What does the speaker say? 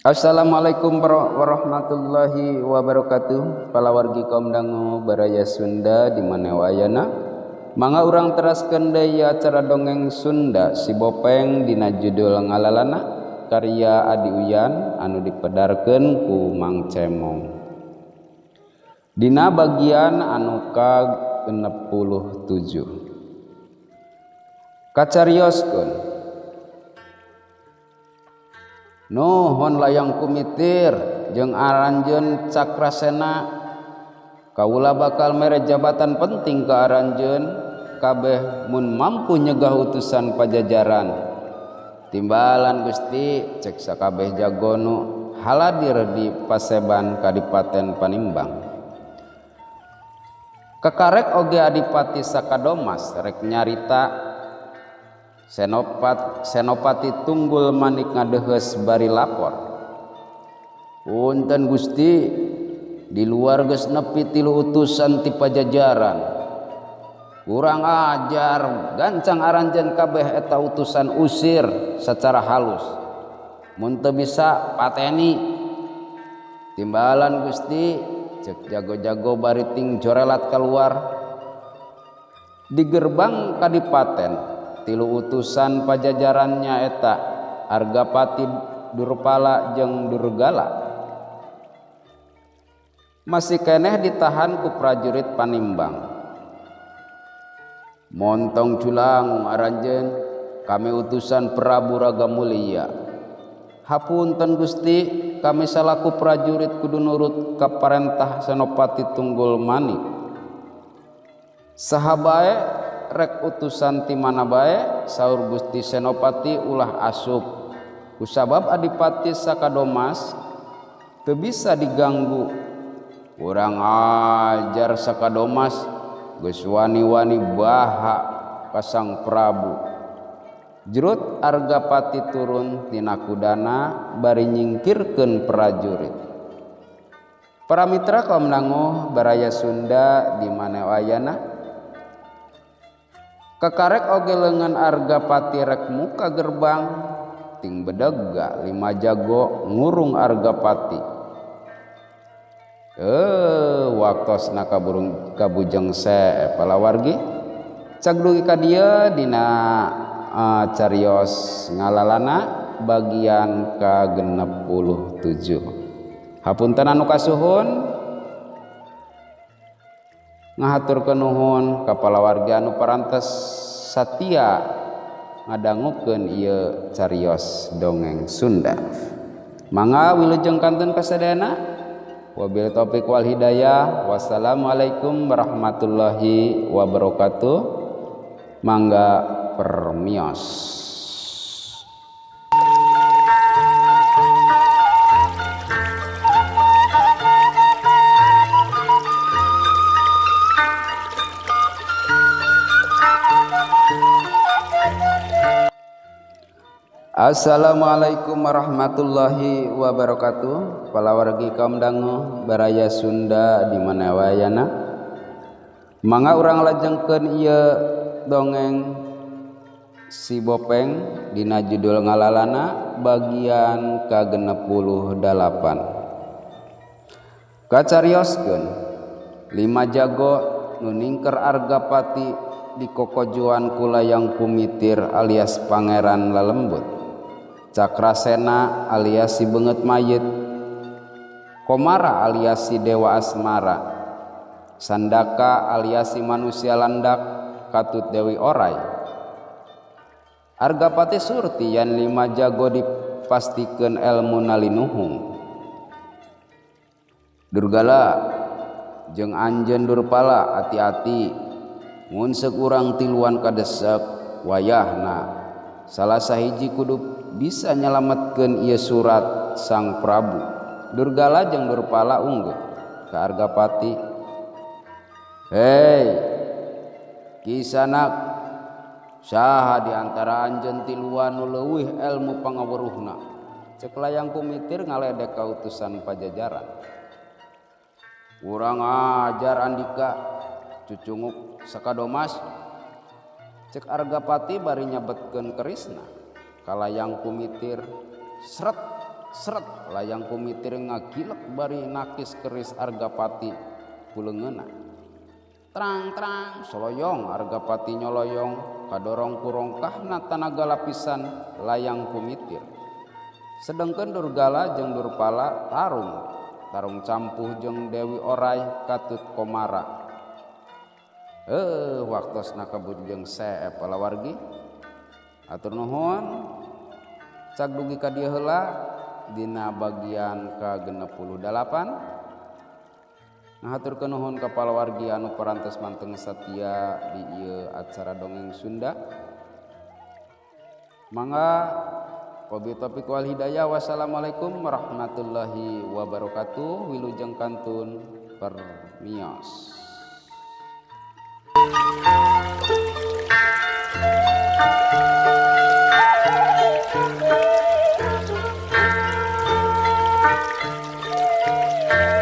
Assalamualaikum warahmatullahi wabarakatuh. Palawargi kaum dangu baraya Sunda di mana wayana mangga urang teraskeun deui acara dongeng Sunda si Bopeng dina judul ngalalana karya Adi Uyan anu dipedarkeun ku Mang Cemong. Dina bagian anu ka-67 kacarioskeun nuhun layang kumitir jeung aranjeun Cakrasena kaula bakal mere jabatan penting ke aranjeun kabeh mun mampu nyegah utusan pajajaran timbalan Gusti cek sakabeh jagonu haladir di Paseban Kadipaten Panimbang kekarek oge Adipati Sakadomas rek nyarita Senopati Tunggul Manik ngadehes bari lapor. Punten Gusti, di luar geus nepi 3 utusan ti pajajaran. Kurang ajar, gancang aranjeun kabeh eta utusan usir secara halus. Mun teu bisa pateni. Timbalan Gusti, cek jago-jago bari ting jorelat keluar. Di gerbang kadipaten 3 utusan pajajarannya eta Argapati Durpala jeung Durgala masih keneh ditahan ku prajurit Panimbang. Montong culang aranjeun kami utusan Prabu Ragamulia. Hapunten Gusti, kami salaku prajurit kudu nurut ka parentah Senopati Tunggul Manik. Saha bae rek utusan ti mana bae saur Gusti Senopati ulah asup kusabab Adipati Sakadomas teu bisa diganggu. Urang ajar Sakadomas geus wani-wani baha ka Sang Prabu. Jerut Argapati turun tina kudana bari nyingkirkeun prajurit. Para mitra kaum dangu baraya Sunda di mana wayana kekarek oge leungeun Argapati rek muka gerbang ting bedega 5 jago ngurung Argapati. Waktosna kabujeng se palawargi cak dugi ka dieu dina carios ngalalana bagian ka-67. Hapunten anu kasuhun ngahaturkeun nuhun ka palawargi anu parantos satia ngadangukeun ieu carios dongeng Sunda. Mangga wilujeng kanten kasadayana. Wabil taufiq wal hidayah. Wassalamualaikum warahmatullahi wabarakatuh. Mangga permios. Assalamualaikum warahmatullahi wabarakatuh. Palawargi kaum dangu baraya Sunda di mana wayana mangga urang lajengkeun ieu dongeng si Bopeng dina judul ngalalana bagian ka-68. Kacarioskeun 5 jago nu ningker Argapati di kokojuan kulayang kumitir alias Pangeran Lalembut, Cakrasena alias si Beungeut Mayit, Komara alias si Dewa Asmara, Sandaka alias si manusia landak katut Dewi Orai. Argapati surti yan 5 jago dipastikeun elmu nalinuhung. Durgala jeung anjeun Durpala ati-ati mun seuk urang tiluan kadesek wayahna salah sahiji kudu bisa nyalametkeun ieu surat Sang Prabu. Durgala jeung Durpala unggul ka Argapati. Hei kisanak, saha di antara anjeun tiluan nu leuwih elmu pangaweuruhna? Cek layang kumitir ngaledek ka utusan pajajaran. Urang ajar Andika cucunguk Sakadomas. Cek Argapati bari nyabetkeun kerisna kalayang kumitir seret seret layang kumitir ngagilek bari nakis keris Argapati kuleungeuna. Terang-terang soloyong Argapati nyoloyong kadorong kurongkahna tanaga lapisan layang kumitir. Sedengkeun Durgala jeung Durpala tarung campuh jeung Dewi Orai katut komara. Waktosna kabut jeung seep palawargi. Atur nuhun. Cak dugi ka dieu heula dina bagian ke-68. Ngahaturkeun nuhun ka palawargi anu parantos manteng satia di ieu acara dongeng Sunda. Mangga wabillahi taufiq wal hidayah. Wassalamualaikum warahmatullahi wabarakatuh. Wilujeng kantun permios.